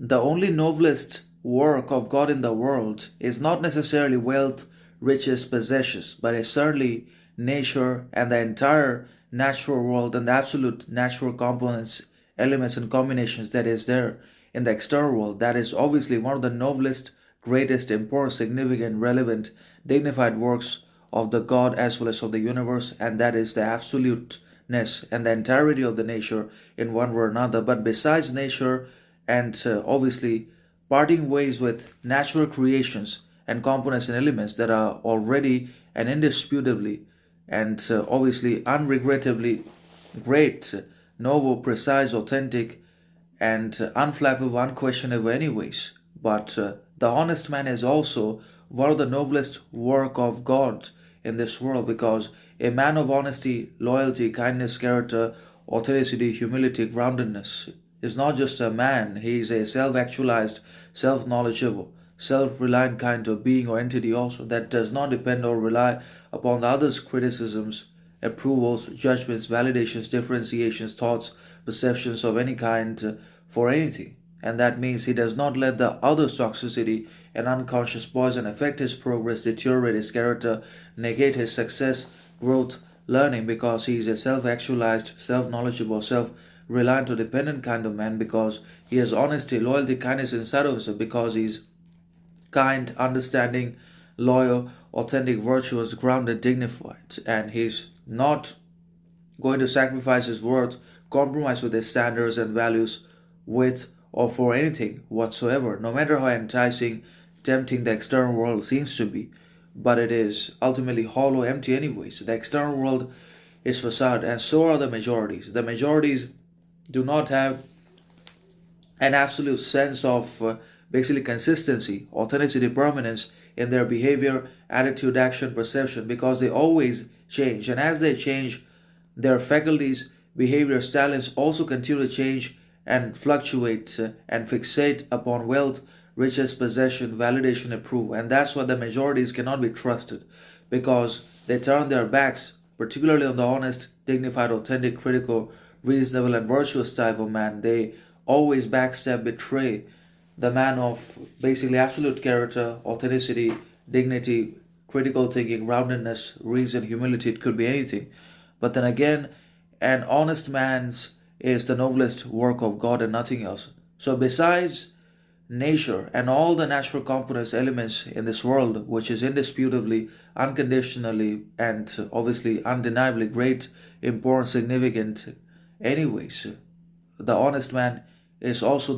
the only noblest work of God in the world is not necessarily wealth, riches, possessions, but is certainly nature and the entire natural world and the absolute natural components, elements, and combinations that is there in the external world. That is obviously one of the noblest, greatest, important, significant, relevant, dignified works of the God as well as of the universe, and that is the absoluteness and the entirety of the nature in one way or another. But besides nature, and obviously parting ways with natural creations and components and elements that are already and indisputably and obviously unregrettably great, novel, precise, authentic, and unflappable, unquestionable anyways. But the honest man is also one of the noblest work of God in this world, because a man of honesty, loyalty, kindness, character, authenticity, humility, groundedness is not just a man, he is a self-actualized, self-knowledgeable, self-reliant kind of being or entity also that does not depend or rely upon the other's criticisms, approvals, judgments, validations, differentiations, thoughts, perceptions of any kind for anything. And that means he does not let the other's toxicity and unconscious poison affect his progress, deteriorate his character, negate his success, growth, learning, because he is a self actualized, self knowledgeable, self reliant or dependent kind of man, because he has honesty, loyalty, kindness inside of himself, because he's kind, understanding, loyal, authentic, virtuous, grounded, dignified, and he's not going to sacrifice his worth, compromise with his standards and values with or for anything whatsoever, no matter how enticing, tempting the external world seems to be. But it is ultimately hollow, empty, anyways. The external world is facade, and so are the majorities. The majorities do not have an absolute sense of basically consistency, authenticity, permanence in their behavior, attitude, action, perception, because they always change. And as they change, their faculties, behavior, talents also continue to change and fluctuate and fixate upon wealth, riches, possession, validation, approval. And that's why the majorities cannot be trusted, because they turn their backs, particularly on the honest, dignified, authentic, critical, reasonable, and virtuous type of man. They always backstab, betray the man of basically absolute character, authenticity, dignity, critical thinking, roundedness, reason, humility. It could be anything. But then again, an honest man's is the noblest work of God and nothing else. So besides nature and all the natural components, elements in this world, which is indisputably, unconditionally, and obviously undeniably great, important, significant, anyways, the honest man is also the